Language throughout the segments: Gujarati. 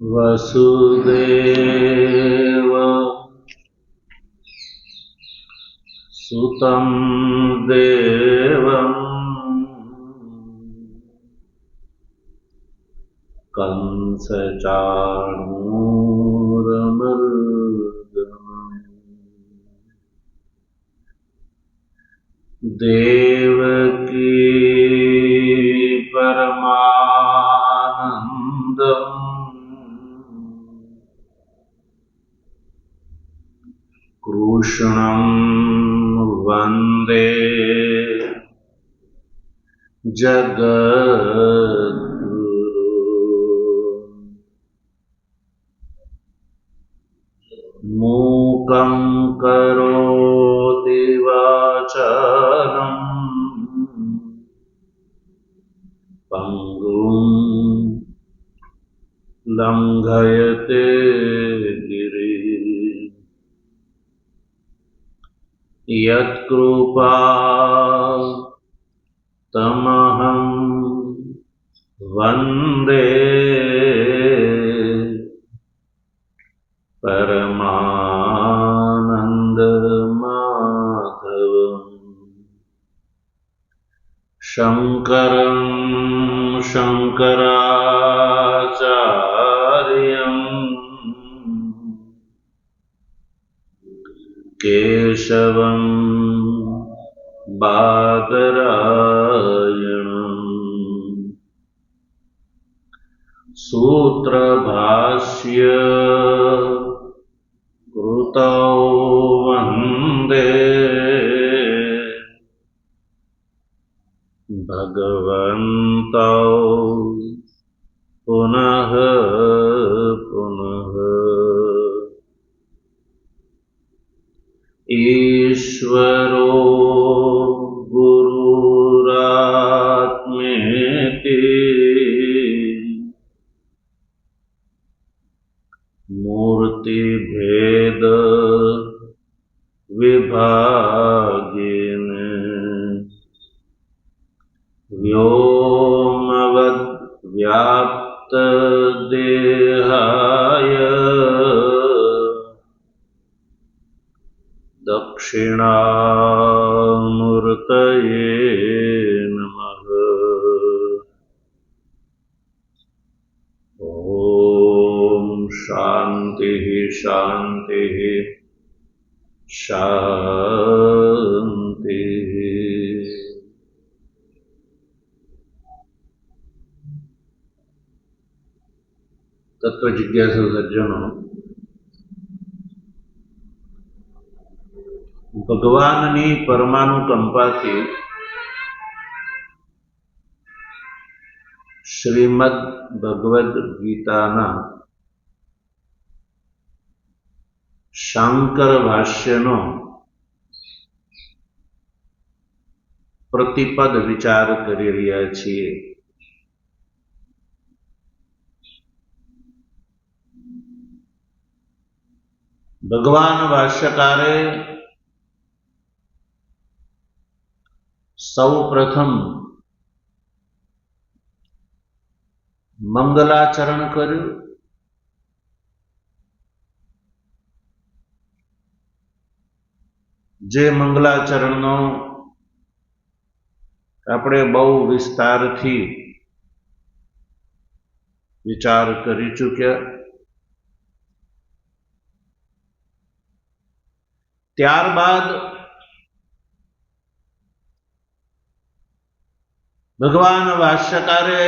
वसुदेव सुतं देवं कंसचाणूरमर्दनम् देवकी परमानन्दम् कृष्णं वन्दे जगद्गुरुम् मूकं करोति वाचालं पङ्गुं लङ्घयते गिरिं यत्कृपा तमहं वन्दे परमानन्दमाधवम् शङ्करं शङ्कराचार्यं केशवं बादरायणम् सूत्रभाष्य कृतौ वन्दे भगवन्तौ पुनः पुनः ईश्वरो गुरुरात्मेति मूर्तिभेद विभागिने व्योमवद् व्याप्त देहाय दक्षिणामूर्तये नमः। ओम शांति शांति शांति। तत्व जिज्ञासु सज्जनों, ભગવાનની પરમાનુકંપાથી શ્રીમદ ભગવદ્ ગીતાના શાંકર ભાષ્યનો પ્રતિપદ વિચાર કરી રહ્યા છીએ. ભગવાન ભાષ્યકારે સૌ પ્રથમ મંગલાચરણ કર્યું. જે મંગલાચરણનો આપણે બહુ વિસ્તારથી વિચાર કરી ચૂક્યા. ત્યારબાદ ભગવાન ભાષ્યકારે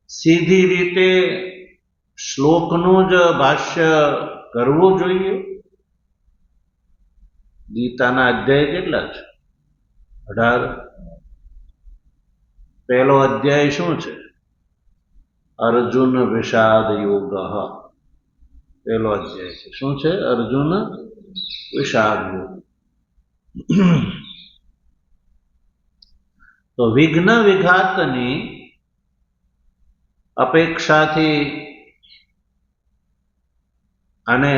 સીધી રીતે શ્લોકનું જ ભાષ્ય કરવું જોઈએ. ગીતાના અધ્યાય કેટલા છે? 18. પહેલો અધ્યાય શું છે? અર્જુન વિષાદ યોગ. પહેલો અધ્યાય છે. શું છે? અર્જુન વિષાદ યોગ. તો વિઘ્ન વિઘાતની અપેક્ષાથી અને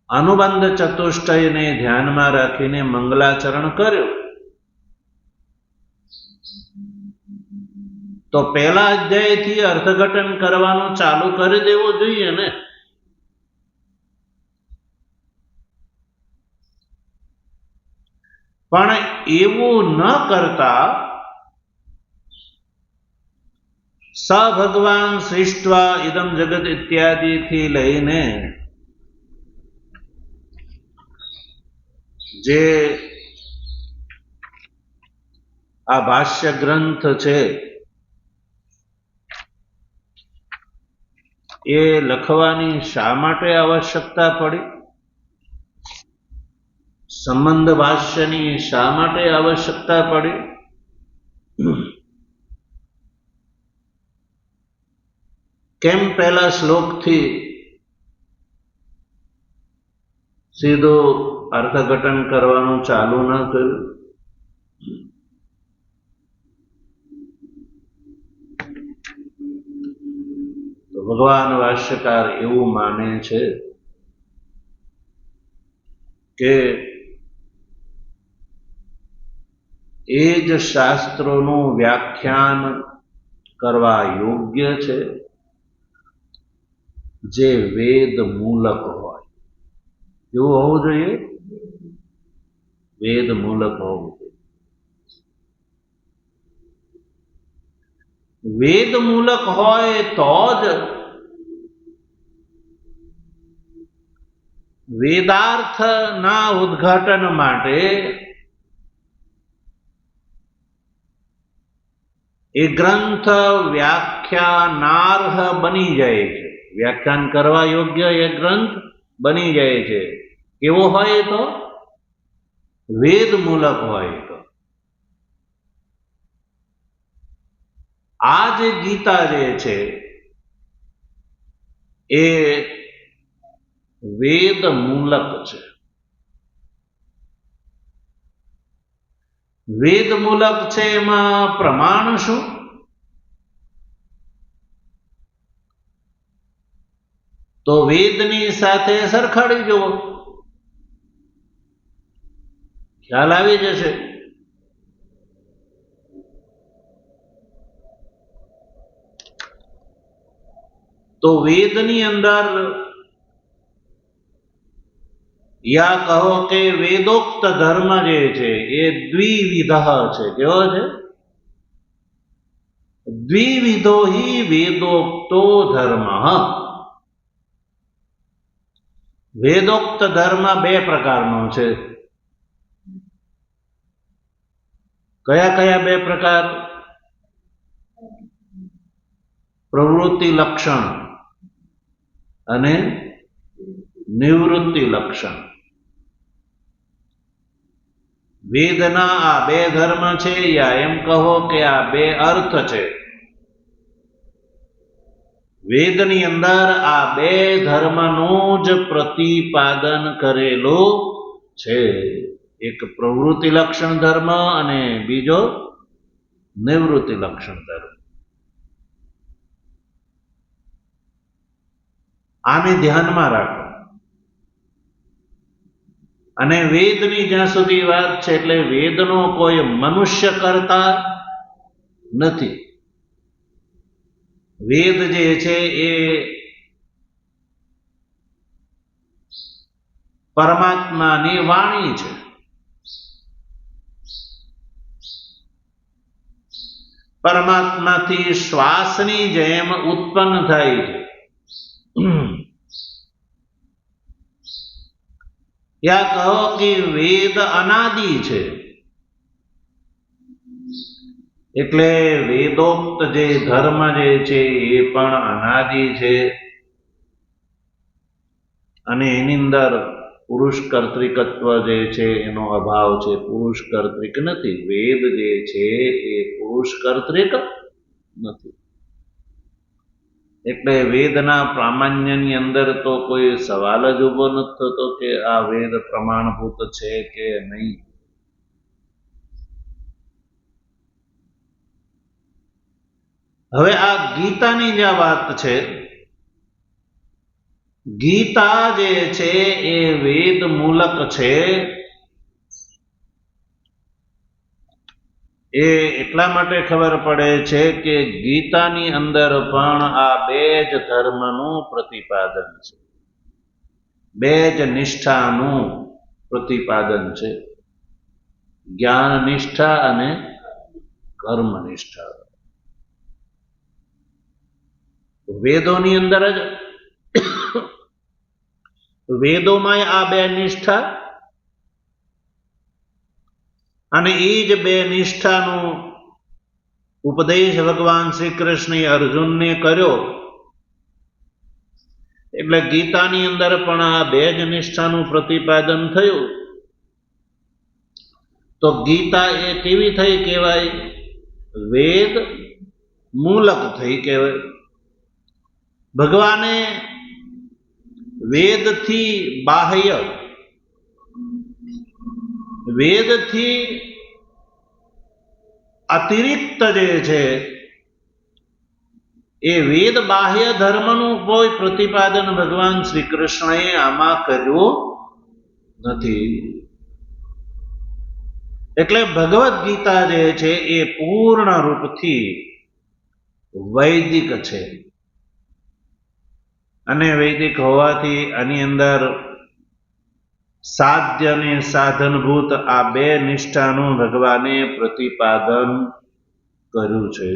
અનુબંધ ચતુષ્ટયને ધ્યાનમાં રાખીને મંગલાચરણ કર્યું તો પહેલા અધ્યાયથી અર્થઘટન કરવાનું ચાલુ કરી દેવું જોઈએ ને. પણ એવું ન કરતા સ ભગવાન સૃષ્ટવા ઇદમ જગત ઇત્યાદિથી લઈને જે આ ભાષ્ય ગ્રંથ છે એ લખવાની શા માટે આવશ્યકતા પડી? સંબંધ ભાષ્યની શા માટે આવશ્યકતા પડી? કેમ પહેલા શ્લોકથી સીધું અર્થઘટન કરવાનું ચાલુ ન કર્યું? તો ભગવાન ભાષ્યકાર એવું માને છે કે એ જ શાસ્ત્રોનું વ્યાખ્યાન કરવા યોગ્ય છે જે વેદ મૂલક હોય. કેવું હોવું જોઈએ? વેદ મૂલક હોવું જોઈએ. વેદ મૂલક હોય તો જ વેદાર્થના ઉદ્ઘાટન માટે એ ગ્રંથ વ્યાખ્યાનાર્હ બની જાય છે. વ્યાખ્યાન કરવા યોગ્ય એ ગ્રંથ બની જાય છે. કેવો હોય તો? વેદ મૂલક હોય તો. આ જે ગીતા જે છે એ વેદ મૂલક છે. વેદ મૂલક છે એમાં પ્રમાણ શું? તો વેદની સાથે સરખાડી જુઓ, ખ્યાલ આવી જશે. તો વેદની અંદર યા કહો કે વેદોક્ત ધર્મ જે છે એ દ્વિવિધ છે. કેવો છે? દ્વિવિધો હિ વેદોક્તો ધર્મ. વેદોક્ત ધર્મ બે પ્રકારનો છે. કયા કયા બે પ્રકાર? પ્રવૃત્તિ લક્ષણ અને નિવૃત્તિ લક્ષણ. વેદના આ બે ધર્મ છે, યા એમ કહો કે આ બે અર્થ છે. વેદની અંદર આ બે ધર્મનું જ પ્રતિપાદન કરેલું છે. એક પ્રવૃત્તિ લક્ષણ ધર્મ અને બીજો નિવૃત્તિ લક્ષણ ધર્મ. આને ધ્યાનમાં રાખો. અને વેદની જ્યાં સુધી વાત છે એટલે વેદનો કોઈ મનુષ્ય કરતા નથી. વેદ જે છે એ પરમાત્માની વાણી છે. પરમાત્માથી શ્વાસની જેમ ઉત્પન્ન થાય છે. યા કહો કે વેદ અનાદિ છે. એટલે વેદોક્ત જે ધર્મ જે છે એ પણ અનાદિ છે અને એની અંદર પુરુષ કર્તૃકત્વ જે છે એનો અભાવ છે. પુરુષ કર્તૃક નથી. વેદ જે છે એ પુરુષ કર્તૃક નથી. એટલે વેદના પ્રામાણ્યની અંદર તો કોઈ સવાલ જ ઉભો નથી થતો કે આ વેદ પ્રમાણભૂત છે કે નહીં. હવે આ ગીતાની જે વાત છે ગીતા જે છે એ વેદ મૂલક છે. એ એટલા માટે ખબર પડે છે કે ગીતાની અંદર પણ આ બે જ ધર્મનું પ્રતિપાદન છે, બે જ નિષ્ઠાનું પ્રતિપાદન છે, જ્ઞાન નિષ્ઠા અને કર્મ નિષ્ઠા. વેદોની અંદર જ વેદોમાં આ બે નિષ્ઠા અને એ જ બે નિષ્ઠાનો ઉપદેશ ભગવાન શ્રી કૃષ્ણે અર્જુનને કર્યો. એટલે ગીતાની અંદર પણ આ બે જ નિષ્ઠાનું પ્રતિપાદન થયું. તો ગીતા એ કેવી થઈ કહેવાય? વેદ મૂલક થઈ કહેવાય. ભગવાને વેદથી બાહ્ય, વેદથી અતિરિક્ત જે છે એ વેદ બાહ્ય ધર્મનું કોઈ પ્રતિપાદન ભગવાન શ્રી કૃષ્ણએ આમાં કર્યું નથી. એટલે ભગવદ્ ગીતા જે છે એ પૂર્ણ રૂપથી વૈદિક છે. અને વૈદિક હોવાથી આની અંદર સાધ્ય અને સાધનભૂત આ બે નિષ્ઠાનું ભગવાને પ્રતિપાદન કર્યું છે.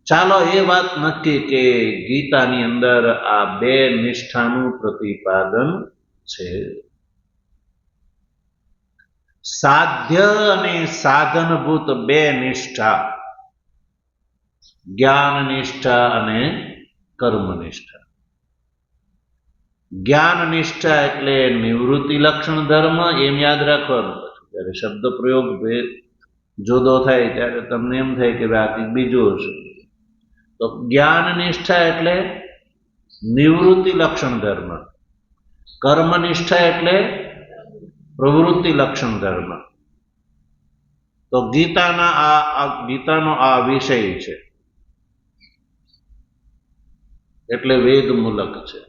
ચાલો એ વાત નક્કી કે ગીતાની અંદર આ બે નિષ્ઠાનું પ્રતિપાદન છે. સાધ્ય અને સાધનભૂત બે નિષ્ઠા, જ્ઞાન નિષ્ઠા અને કર્મ નિષ્ઠા. જ્ઞાન નિષ્ઠા એટલે નિવૃત્તિ લક્ષણ ધર્મ, એમ યાદ રાખવાનું. જ્યારે શબ્દ પ્રયોગ જુદો થાય ત્યારે તમને એમ થાય કે આ કંઈક બીજું હશે. તો જ્ઞાન નિષ્ઠા એટલે નિવૃત્તિ લક્ષણ ધર્મ, કર્મ નિષ્ઠા એટલે પ્રવૃત્તિ લક્ષણ ધર્મ. તો ગીતાનો આ વિષય છે એટલે વેદ મૂલક છે.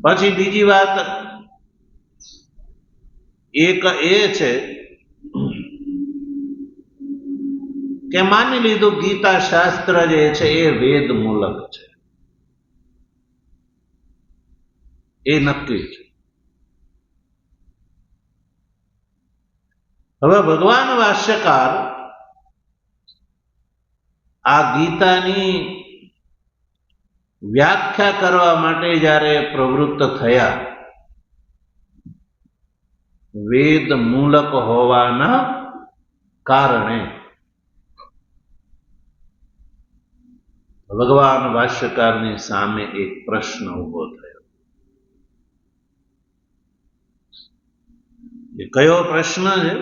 પછી બીજી વાત એક એ છે કે માની લીધું ગીતા શાસ્ત્ર જે છે એ વેદ મૂલક છે, એ નક્કી છે. હવે ભગવાન ભાષ્યકાર આ ગીતાની વ્યાખ્યા કરવા માટે જ્યારે પ્રવૃત્ત થયા, વેદ મૂલક હોવાના કારણે ભગવાન ભાષ્યકારની સામે એક પ્રશ્ન ઉભો થયો. એ કયો પ્રશ્ન છે?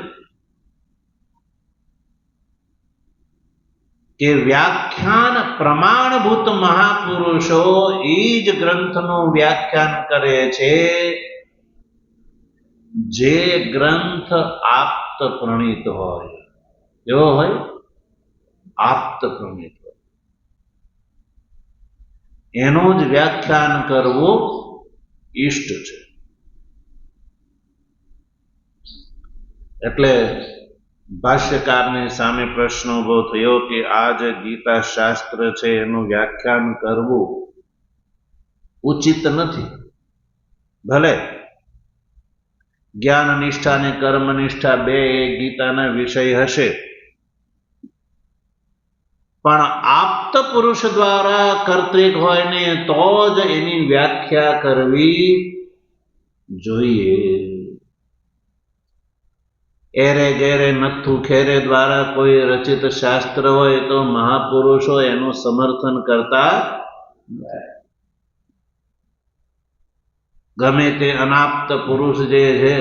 કે વ્યાખ્યાન પ્રમાણભૂત મહાપુરુષો એ જ ગ્રંથનું વ્યાખ્યાન કરે છે જે ગ્રંથ આપ્ત પ્રણીત હોય. કેવો હોય? આપ્ત પ્રણીત હોય. એનું જ વ્યાખ્યાન કરવું ઈષ્ટ છે. એટલે ભાષ્યકારને સામે પ્રશ્ન ઉભો થયો કે આ જે ગીતા શાસ્ત્ર છે એનું વ્યાખ્યાન કરવું ઉચિત નથી. ભલે જ્ઞાન નિષ્ઠા અને કર્મ નિષ્ઠા બે એ ગીતાના વિષય હશે, પણ આપ્ત પુરુષ દ્વારા કર્તૃક હોય ને તો જ એની વ્યાખ્યા કરવી જોઈએ. એરે ગેરે નથુ ખેરે દ્વારા કોઈ રચિત શાસ્ત્ર હોય તો મહાપુરુષો એનું સમર્થન કરતા ગમે તે અનાપ્ત પુરુષ જે છે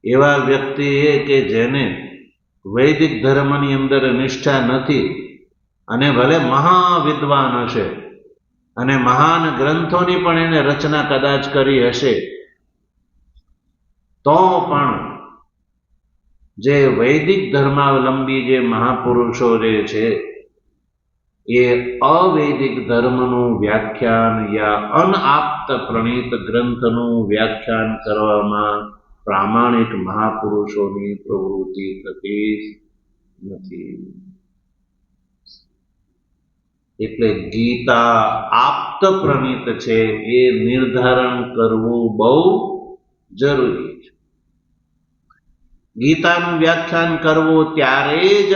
એવા વ્યક્તિએ કે જેને વૈદિક ધર્મની અંદર નિષ્ઠા નથી અને ભલે મહાવિદ્વાન હશે અને મહાન ગ્રંથોની પણ એને રચના કદાચ કરી હશે, તો તો પણ જે વૈદિક ધર્માવલંબી જે મહાપુરુષો જે છે એ અવૈદિક ધર્મનું વ્યાખ્યાન યા અનઆપ્ત પ્રણીત ગ્રંથનું વ્યાખ્યાન કરવામાં પ્રામાણિક મહાપુરુષોની પ્રવૃત્તિ થતી નથી. એટલે ગીતા આપ્ત પ્રણીત છે એ નિર્ધારણ કરવું બહુ જરૂરી છે. ગીતાનું વ્યાખ્યાન કરવું ત્યારે જ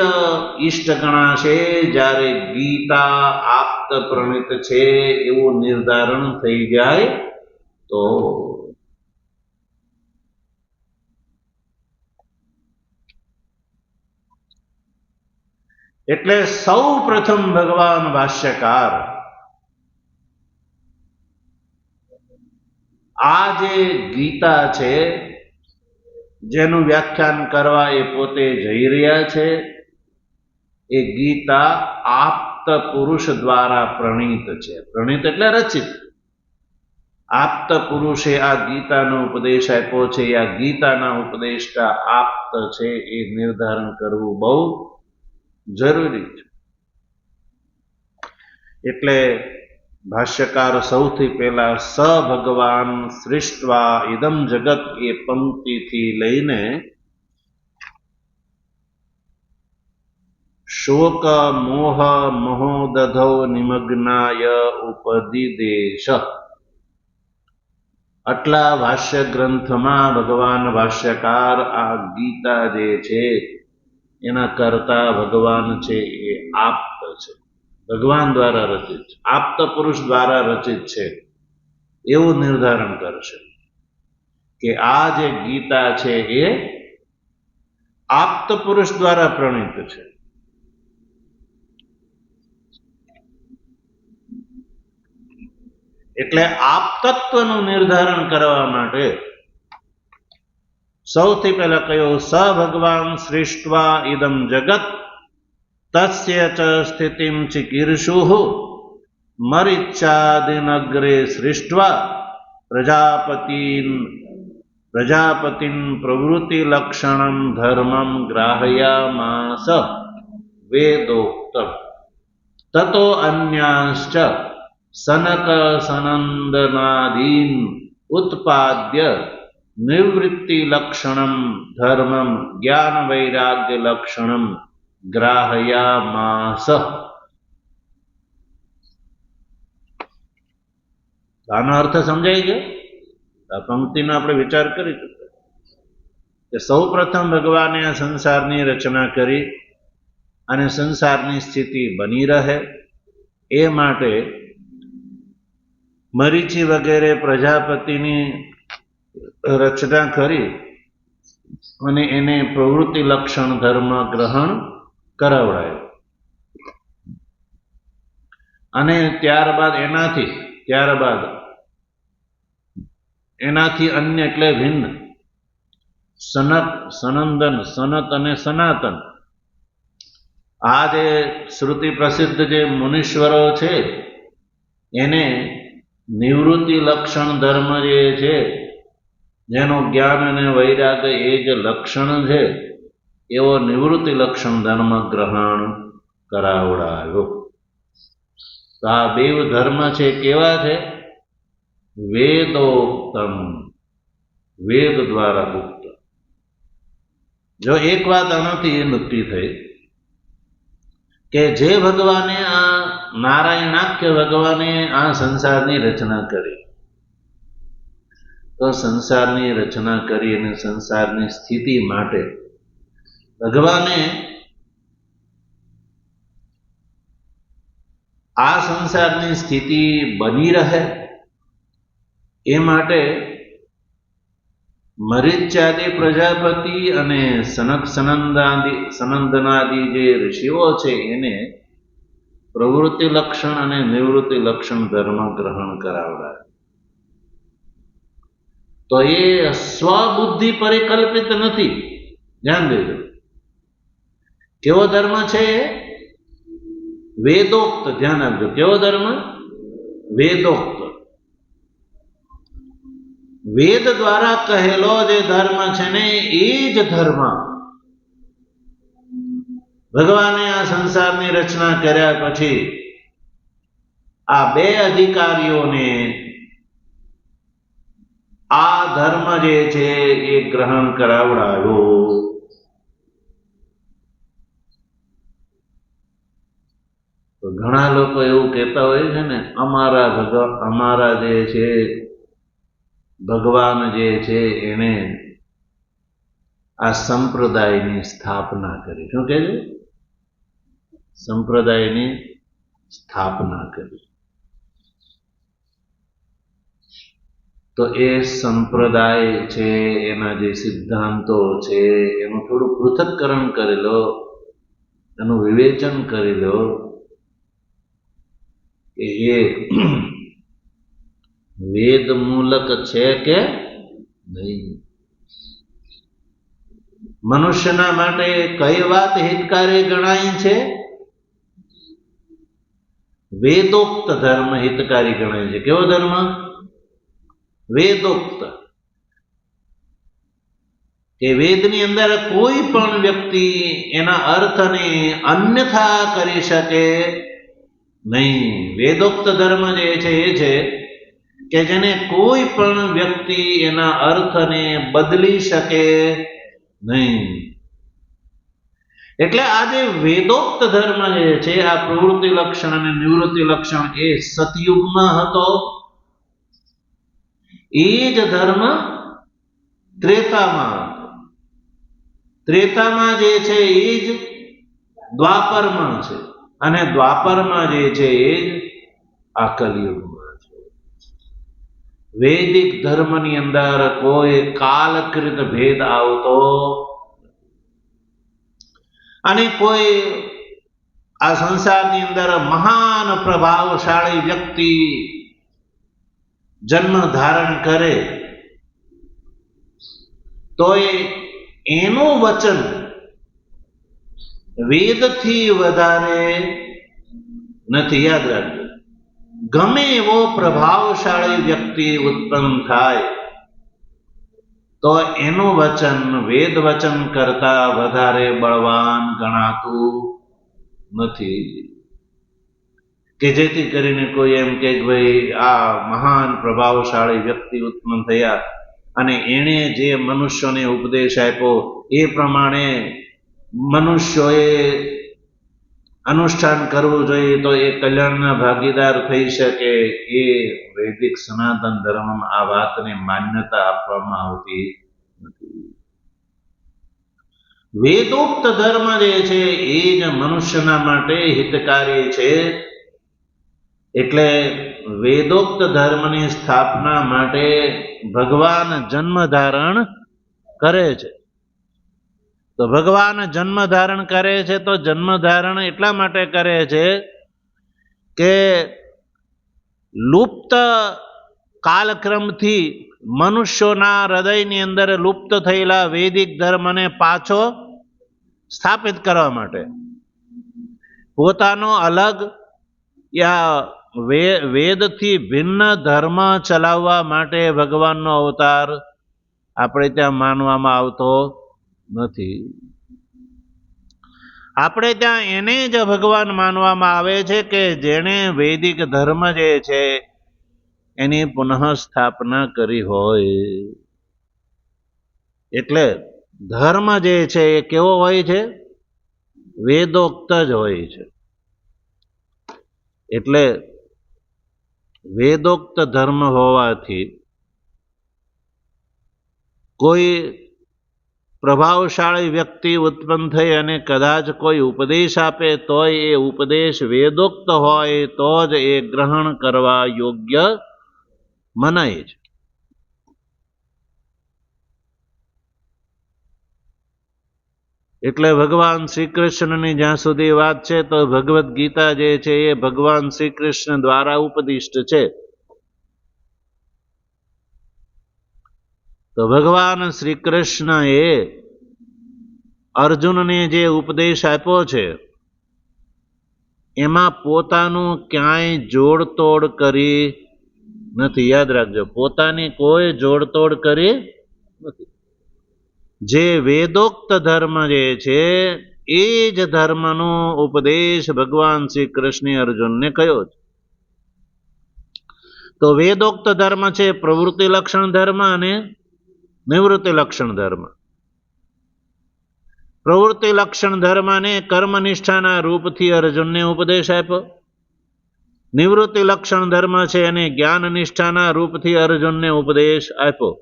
ઈષ્ટ ગણાશે જ્યારે ગીતા આપ્ત પ્રણીત છે એવું નિર્ધારણ થઈ જાય તો. એટલે સૌ પ્રથમ ભગવાન ભાષ્યકાર આ જે ગીતા છે જેનું વ્યાખ્યાન કરવા એ પોતે જઈ રહ્યા છે એ ગીતા આપ્ત પુરુષ દ્વારા પ્રણીત છે. પ્રણીત એટલે રચિત. આપ્ત પુરુષે આ ગીતાનો ઉપદેશ આપ્યો છે. આ ગીતાના ઉપદેશતા આપ્ત છે એ નિર્ધારણ કરવું બહુ જરૂરી છે. એટલે ભાષ્યકાર સૌથી પહેલા સ ભગવાન સૃષ્ટવા ઇદમ જગત એ પંક્તિથી લઈને શોક મોહ મહોદધો નિમગ્નાય ઉપદિદેશ આટલા ભાષ્ય ગ્રંથમાં ભગવાન ભાષ્યકાર આ ગીતા જે છે એના કરતા ભગવાન છે એ આપ્ત છે, ભગવાન દ્વારા રચિત છે, આપ્ત પુરુષ દ્વારા રચિત છે એવું નિર્ધારણ કરશે કે આ જે ગીતા છે એ આપ્ત પુરુષ દ્વારા પ્રણીત છે. એટલે આપતત્વનું નિર્ધારણ કરવા માટે સૌથી પહેલા કહ્યું સ ભગવાન સૃષ્ટવા ઇદમ જગત તસ્ય ચ સ્થિતિમ ચિકીર્ષુઃ મરિચ્છાદિનગ્રે સૃષ્ટવા પ્રજાપતિન પ્રવૃત્તિ લક્ષણમ ધર્મમ ગ્રાહયામાસ વેદોક્તમ તતો અન્યાશ્ચ સનક સનંદનાદીન ઉત્પાદ્ય નિવૃત્તિ લક્ષણમ ધર્મમ જ્ઞાન વૈરાગ્ય લક્ષણમ ગ્રાહયામાસ. આનો અર્થ સમજાય ગયો? આ પંક્તિનો આપણે વિચાર કરી ચૂક્યા કે સૌ પ્રથમ ભગવાને આ સંસારની રચના કરી અને સંસારની સ્થિતિ બની રહે એ માટે મરીચી વગેરે પ્રજાપતિની રચના કરી અને એને પ્રવૃત્તિ લક્ષણ ધર્મ ગ્રહણ કરાવડાયો અને ત્યારબાદ એનાથી અન્ય એટલે ભિન્ન સનક સનંદન સનત અને સનાતન આ જે શ્રુતિ પ્રસિદ્ધ જે મુનીશ્વરો છે એને નિવૃત્તિ લક્ષણ ધર્મ જે છે જેનું જ્ઞાન અને વૈરાગ્ય એ જે લક્ષણ છે એવો નિવૃત્તિ લક્ષણ ધર્મ ગ્રહણ કરાવડાયો. તો આ બે ધર્મ છે કેવા છે? વેદોક્તમ, વેદ દ્વારા ઉક્ત. જો એક વાત આનાથી એ નક્કી થઈ કે જે ભગવાને આ નારાયણાખ્ય ભગવાને આ સંસારની રચના કરી તો સંસારની રચના કરી અને સંસારની સ્થિતિ માટે ભગવાને આ સંસારની સ્થિતિ બની રહે એ માટે મરીચ્યાદિ પ્રજાપતિ અને સનક સનંદનાદિ જે ઋષિઓ છે એને પ્રવૃત્તિ લક્ષણ અને નિવૃત્તિ લક્ષણ ધર્મ ગ્રહણ કરાવડાય. તો એ સ્વબુદ્ધિ પરિકલ્પિત નથી. ધ્યાન દેજો. કેવો ધર્મ છે? વેદોક્ત. ધ્યાન આપજો. કેવો ધર્મ? વેદોક્ત. વેદ દ્વારા કહેલો જે ધર્મ છે ને એ જ ધર્મ ભગવાને આ સંસારની રચના કર્યા પછી આ બે અધિકારીઓને આ ધર્મ જે છે એ ગ્રહણ કરાવડાવ્યો. તો ઘણા લોકો એવું કહેતા હોય છે ને, અમારા જે છે ભગવાન જે છે એને આ સંપ્રદાયની સ્થાપના કરી. શું કહે છે? સંપ્રદાયની સ્થાપના કરી. તો એ સંપ્રદાય છે, એના જે સિદ્ધાંતો છે એનું થોડું પૃથક્કરણ કરી લો, એનું વિવેચન કરી લો કે એ વેદ મૂલક છે કે નહીં. મનુષ્યના માટે કઈ વાત હિતકારી ગણાય છે? વેદોક્ત ધર્મ હિતકારી ગણાય છે. કેવો ધર્મ? વેદોક્ત. કે વેદની અંદર કોઈ પણ વ્યક્તિ એના અર્થને અન્યથા કરી શકે નહીં. વેદોક્ત ધર્મ જે છે એ છે કે જેને કોઈ પણ વ્યક્તિ એના અર્થને બદલી શકે નહીં. એટલે આ જે વેદોક્ત ધર્મ જે છે, આ પ્રવૃત્તિ લક્ષણ અને નિવૃત્તિ લક્ષણ એ સતયુગમાં હતો. એ જ ધર્મ ત્રેતામાં હતો. ત્રેતામાં જે છે એ જ દ્વાપરમાં છે, અને દ્વાપરમાં જે છે એ જ આ કલિયુગમાં છે. વૈદિક ધર્મની અંદર કોઈ કાલકૃત ભેદ આવતો અને કોઈ આ સંસારની અંદર મહાન પ્રભાવશાળી વ્યક્તિ જન્મ ધારણ કરે તો એનું વચન વેદથી વધારે નથી. યાદ રાખજો, ગમે એવો પ્રભાવશાળી વ્યક્તિ ઉત્પન્ન થાય તો એનું વચન વેદ વચન કરતા વધારે બળવાન ગણાતું નથી. કે જેથી કરીને કોઈ એમ કે ભાઈ આ મહાન પ્રભાવશાળી વ્યક્તિ ઉત્પન્ન થયા અને એણે જે મનુષ્યોને ઉપદેશ આપ્યો એ પ્રમાણે મનુષ્યોએ અનુષ્ઠાન કરવું જોઈએ તો એ કલ્યાણના ભાગીદાર થઈ શકે. એ વૈદિક સનાતન ધર્મમાં આ વાતને માન્યતા આપવામાં આવતી નથી. વેદોક્ત ધર્મ જે છે એ જ મનુષ્યના માટે હિતકારી છે. એટલે વેદોક્ત ધર્મની સ્થાપના માટે ભગવાન જન્મ ધારણ કરે છે. તો ભગવાન જન્મ ધારણ કરે છે તો જન્મ ધારણ એટલા માટે કરે છે કે લુપ્ત કાલક્રમથી મનુષ્યોના હૃદયની અંદર લુપ્ત થયેલા વૈદિક ધર્મને પાછો સ્થાપિત કરવા માટે, પોતાનો અલગ યા વેદથી ભિન્ન ધર્મ ચલાવવા માટે ભગવાનનો અવતાર આપણે ત્યાં માનવામાં આવતો નથી. આપણે ત્યાં એને જ ભગવાન માનવામાં આવે છે કે જેણે વૈદિક ધર્મ જે છે એની પુનઃ સ્થાપના કરી હોય. એટલે ધર્મ જે છે એ કેવો હોય છે? વેદોક્ત જ હોય છે. એટલે વેદોક્ત ધર્મ હોવાથી કોઈ પ્રભાવશાળી વ્યક્તિ ઉત્પન્ન થઈ અને કદાચ કોઈ ઉપદેશ આપે તોય એ ઉપદેશ વેદોક્ત હોય તો જ એ ગ્રહણ કરવા યોગ્ય મનાય છે. એટલે ભગવાન શ્રી કૃષ્ણની જ્યાં સુધી વાત છે તો ભગવદ્ ગીતા જે છે એ ભગવાન શ્રી કૃષ્ણ દ્વારા ઉપદિષ્ટ છે. તો ભગવાન શ્રી કૃષ્ણએ અર્જુનને જે ઉપદેશ આપ્યો છે એમાં પોતાનું ક્યાંય જોડતોડ કરી નથી. યાદ રાખજો, પોતાની કોઈ જોડતોડ કરી નથી. જે વેદોક્ત ધર્મ જે છે એ જ ધર્મનો ઉપદેશ ભગવાન શ્રી કૃષ્ણે અર્જુનને કહ્યો છે. તો વેદોક્ત ધર્મ છે પ્રવૃત્તિ લક્ષણ ધર્મ અને નિવૃત્તિ લક્ષણ ધર્મ. પ્રવૃત્તિ લક્ષણ ધર્મને કર્મનિષ્ઠાના રૂપથી અર્જુનને ઉપદેશ આપ્યો. નિવૃત્તિ લક્ષણ ધર્મ છે એને જ્ઞાન નિષ્ઠાના રૂપથી અર્જુનને ઉપદેશ આપ્યો.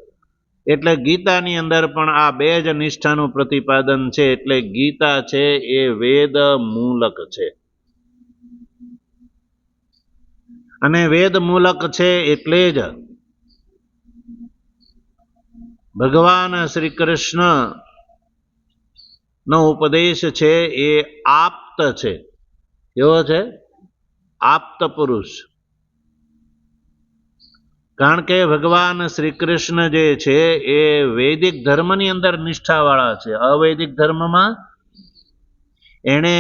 એટલે ગીતાની અંદર પણ આ બે જ નિષ્ઠાનું પ્રતિપાદન છે. એટલે ગીતા છે એ વેદ મૂલક છે. અને વેદ મૂલક છે એટલે જ ભગવાન શ્રી કૃષ્ણ નો ઉપદેશ છે એ આપ્ત છે. કેવો છે? આપ્ત પુરુષ. કારણ કે ભગવાન શ્રી કૃષ્ણ જે છે એ વૈદિક ધર્મની અંદર નિષ્ઠાવાળા છે. અવૈદિક ધર્મમાં એણે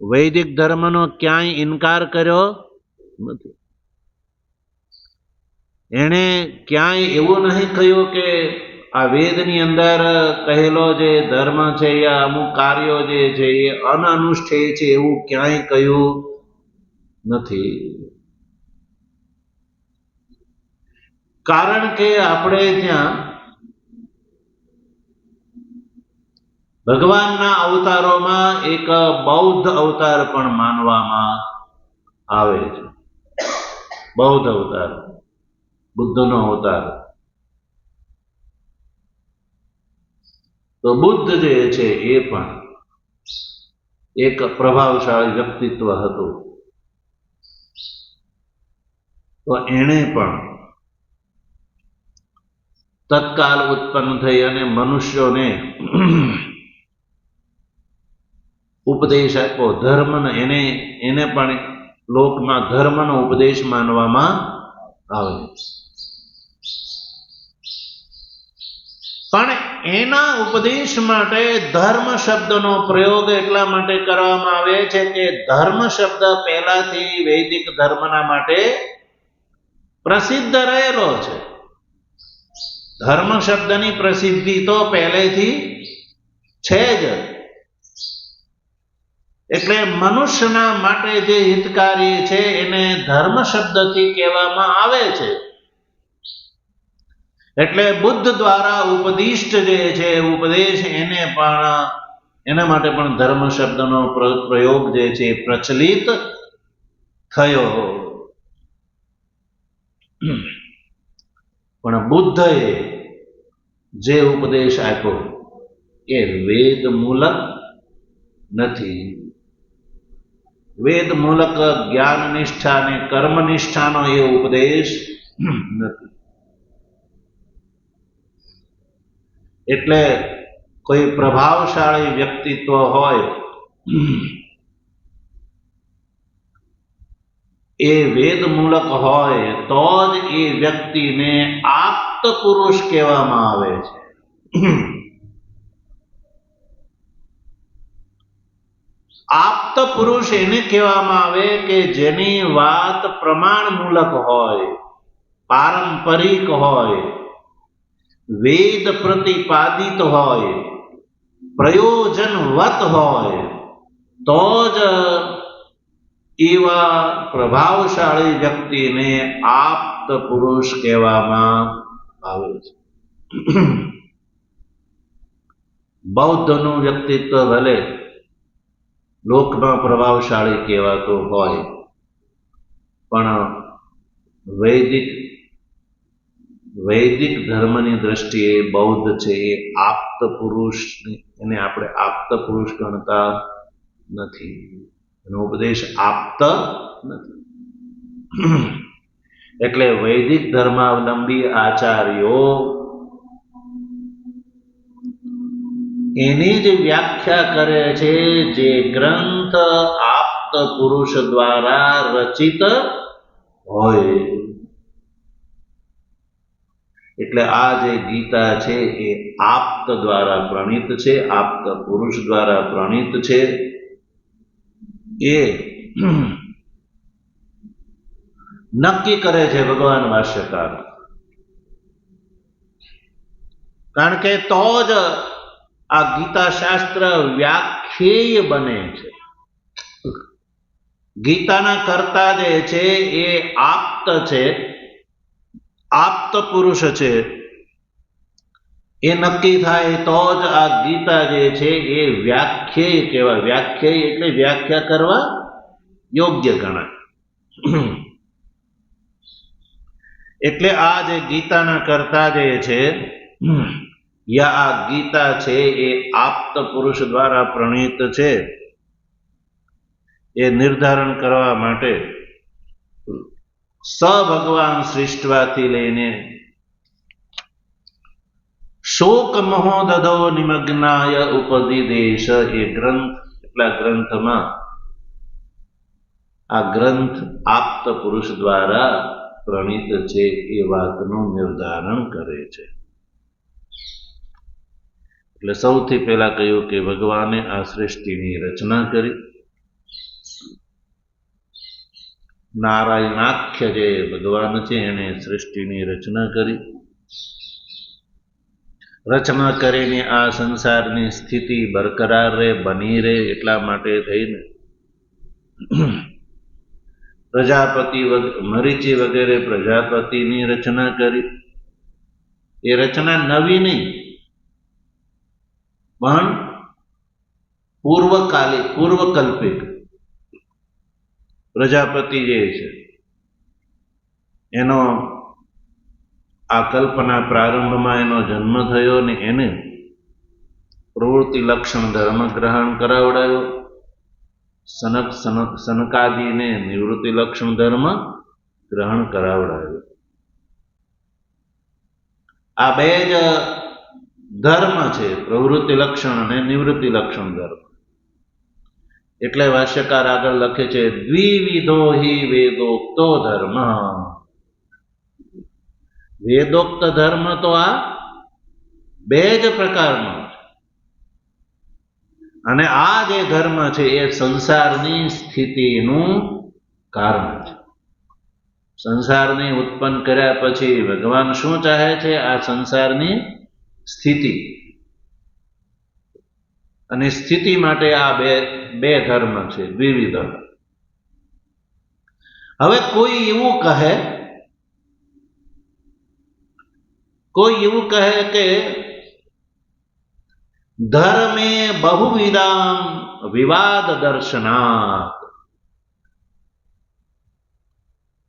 વૈદિક ધર્મનો ક્યાંય ઇનકાર કર્યો નથી. એણે ક્યાંય એવું નહીં કહ્યું કે આ વેદની અંદર કહેલો જે ધર્મ છે યા અમુક કાર્યો જે છે એ અનઅનુષ્ઠેય છે એવું ક્યાંય કહ્યું નથી. કારણ કે આપણે ત્યાં ભગવાનના અવતારોમાં એક બૌદ્ધ અવતાર પણ માનવામાં આવે છે. બૌદ્ધ અવતાર, બુદ્ધનો અવતાર. તો બુદ્ધ જે છે એ પણ એક પ્રભાવશાળી વ્યક્તિત્વ હતું. તો એણે પણ તત્કાલ ઉત્પન્ન થઈ અને મનુષ્યોને ઉપદેશ આપ્યો. ધર્મનો એને પણ લોકમાં ધર્મનો ઉપદેશ માનવામાં આવે. પણ એના ઉપદેશ માટે ધર્મ શબ્દનો પ્રયોગ એટલા માટે કરવામાં આવે છે કે ધર્મ શબ્દ પહેલાથી વૈદિક ધર્મના માટે પ્રસિદ્ધ રહેલો છે. ધર્મ શબ્દની પ્રસિદ્ધિ તો પહેલેથી છે જ. એટલે મનુષ્યના માટે જે હિતકારી છે એને ધર્મ શબ્દથી કહેવામાં આવે છે. એટલે બુદ્ધ દ્વારા ઉપદિષ્ટ જે છે ઉપદેશ એના માટે પણ ધર્મ શબ્દનો પ્રયોગ જે છે પ્રચલિત થયો. પણ બુદ્ધએ જે ઉપદેશ આપ્યો એ વેદ મૂલક નથી. વેદ મૂલક જ્ઞાન નિષ્ઠા અને કર્મ નિષ્ઠાનો એ ઉપદેશ નથી. એટલે કોઈ પ્રભાવશાળી વ્યક્તિત્વ હોય એ વેદ મૂલક હોય તો જ એ વ્યક્તિને આપ્ત પુરુષ કહેવામાં આવે છે. આપ્ત પુરુષ એને કહેવામાં આવે કે જેની વાત પ્રમાણ મૂલક હોય, પારંપરિક હોય, વેદ પ્રતિપાદિત હોય, પ્રયોજનવત હોય તો જ એવા પ્રભાવશાળી વ્યક્તિને આપ્ત પુરુષ કહેવામાં આવે છે. બૌદ્ધનું વ્યક્તિત્વ ભલે લોકમાં પ્રભાવશાળી કહેવાતું હોય પણ વૈદિક ધર્મની દ્રષ્ટિએ બૌદ્ધ છે એ આપ્ત પુરુષ, એને આપણે આપ્ત પુરુષ ગણતા નથી. એનો ઉપદેશ આપ્ત નથી. એટલે વૈદિક ધર્માવલંબી આચાર્યો એની જ વ્યાખ્યા કરે છે જે ગ્રંથ આપ્ત પુરુષ દ્વારા રચિત હોય. એટલે આ જે ગીતા છે એ આપ્ત દ્વારા પ્રણીત છે, આપ્ત પુરુષ દ્વારા પ્રણીત છે. એ નક્કી કરે છે ભગવાન ભાષ્યકાર. કારણ કે તો જ આ ગીતા શાસ્ત્ર વ્યાખ્યેય બને છે. ગીતાના કર્તા જે છે એ આપ્ત છે, આપ્ત પુરુષ છે. એ નક્કી થાય તો જ આ ગીતા જે છે એ વ્યાખ્યેય કહેવાય. વ્યાખ્યેય એટલે વ્યાખ્યા કરવા યોગ્ય ગણાય. એટલે આ જે ગીતાના કર્તા જે છે, યા આ ગીતા છે એ આપ્ત પુરુષ દ્વારા પ્રણીત છે. એ નિર્ધારણ કરવા માટે સ ભગવાન સૃષ્ટવાથી લઈને શોક મહોદધો નિમગ્નાય ઉપદિદેશ, એ ગ્રંથ, એટલા ગ્રંથમાં આ ગ્રંથ આપ્ત પુરુષ દ્વારા પ્રણીત છે એ વાતનું નિર્ધારણ કરે છે. એટલે સૌથી પહેલા કહ્યું કે ભગવાને આ સૃષ્ટિની રચના કરી. નારાયણાખ્ય જે ભગવાન છે એને સૃષ્ટિની રચના કરી. રચના કરીને આ સંસારની સ્થિતિ બરકરાર રહે, બની રહે, એટલા માટે થઈને પ્રજાપતિ મરીચી વગેરે પ્રજાપતિની રચના કરી. એ રચના નવી નહીં, પણ પૂર્વકલ્પિત. પ્રજાપતિ જે છે એનો આ કલ્પના પ્રારંભમાં એનો જન્મ થયો ને એને પ્રવૃત્તિ લક્ષણ ધર્મ ગ્રહણ કરાવડાયો. સનકાદિને નિવૃત્તિ લક્ષણ ધર્મ ગ્રહણ કરાવડાયો. આ બે જ ધર્મ છે, પ્રવૃત્તિ લક્ષણ અને નિવૃત્તિ લક્ષણ ધર્મ. એટલે ભાષ્યકાર આગળ લખે છે દ્વિવિધો હિ વેદોક્તો ધર્મ. વેદોક્ત ધર્મ તો આ બે જ પ્રકારનો છે. અને આ જે ધર્મ છે એ સંસારની સ્થિતિનું કારણ છે. સંસારને ઉત્પન્ન કર્યા પછી ભગવાન શું ચાહે છે? આ સંસારની સ્થિતિ. અને સ્થિતિ માટે આ બે ધર્મ છે, દ્વિવિધ. હવે કોઈ એવું કહે કે ધર્મે બહુવિધામ વિવાદ દર્શનાત.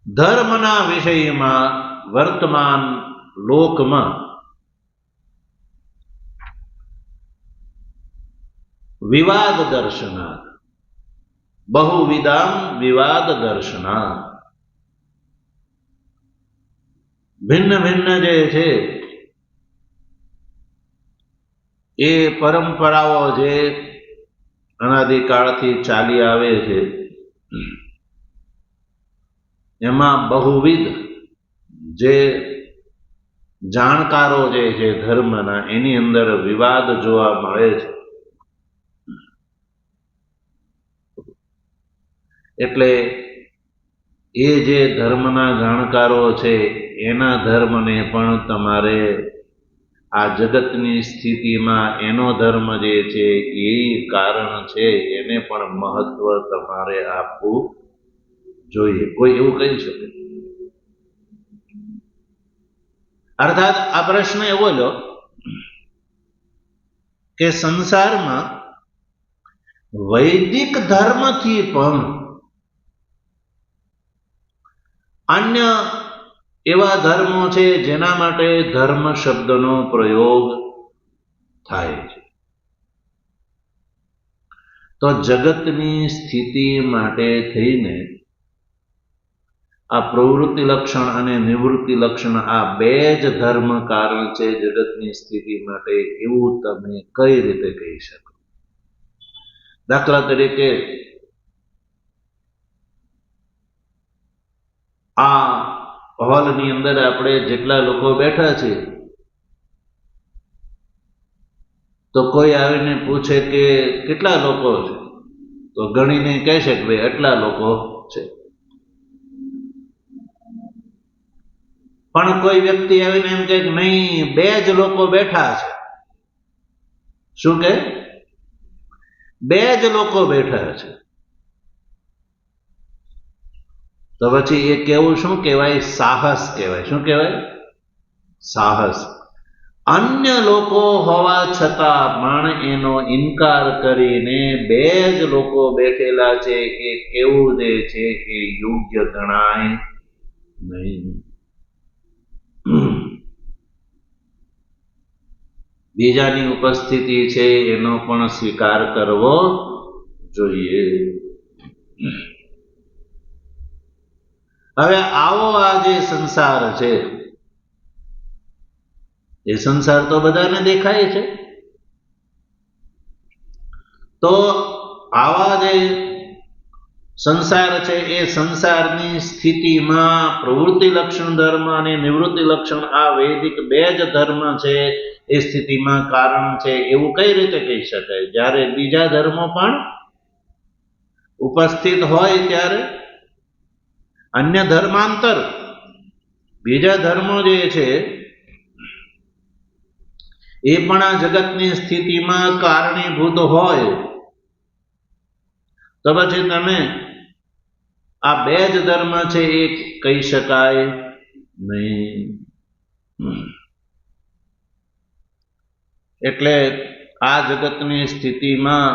ધર્મના વિષયમાં વર્તમાન લોકમાં વિવાદ દર્શનાત, બહુવિધામ વિવાદ દર્શનાત. ભિન્ન ભિન્ન જે છે એ પરંપરાઓ જે અનાદિકાળથી ચાલી આવે છે એમાં બહુવિધ જે જાણકારો જે છે ધર્મના, એની અંદર વિવાદ જોવા મળે છે. એટલે એ જે ધર્મના જાણકારો છે એના ધર્મને પણ તમારે આ જગતની સ્થિતિમાં એનો ધર્મ જે છે એ કારણ છે એને પણ મહત્વ તમારે આપવું જોઈએ. કોઈ એવું કહી શકે? અર્થાત આ પ્રશ્ન એવો લો કે સંસારમાં વૈદિક ધર્મથી પણ અન્ય એવા ધર્મો છે જેના માટે ધર્મ શબ્દનો પ્રયોગ થાય છે. તો જગતની સ્થિતિ માટે થઈને આ પ્રવૃત્તિ લક્ષણ અને નિવૃત્તિ લક્ષણ આ બે જ ધર્મ કારણ છે જગતની સ્થિતિ માટે, એવું તમે કઈ રીતે કહી શકો? દાખલા તરીકે આ હોલની અંદર આપણે જેટલા લોકો બેઠા છીએ તો કોઈ આવીને પૂછે કે કેટલા લોકો છે, તો ગણીને કહે છે કે ભાઈ આટલા લોકો છે. પણ કોઈ વ્યક્તિ આવીને એમ કહે કે નહીં, બે જ લોકો બેઠા છે. શું કે? બે જ લોકો બેઠા છે. તો પછી એ કેવું શું કહેવાય? સાહસ કહેવાય. શું કહેવાય? સાહસ. અન્ય લોકો હોવા છતાં પણ એનો ઇનકાર કરીને બે જ લોકો બેઠેલા છે એ કેવું જે છે એ યોગ્ય ગણાય નહીં. બીજાની ઉપસ્થિતિ છે એનો પણ સ્વીકાર કરવો જોઈએ. હવે આવો આ જે સંસાર છે, એ સંસાર તો બધાને દેખાય છે. તો આવા જે સંસાર છે એ સંસારની સ્થિતિમાં પ્રવૃત્તિ લક્ષણ ધર્મ અને નિવૃત્તિ લક્ષણ, આ વૈદિક બે જ ધર્મ છે એ સ્થિતિમાં કારણ છે એવું કઈ રીતે કહી શકાય? જ્યારે બીજા ધર્મો પણ ઉપસ્થિત હોય ત્યારે અન્ય ધર્માંતર, બીજા ધર્મો જે છે એ પણ આ જગતની સ્થિતિમાં કારણીભૂત હોય, તો પછી તમે આ બે જ ધર્મ છે એ કહી શકાય નહીં. એટલે આ જગતની સ્થિતિમાં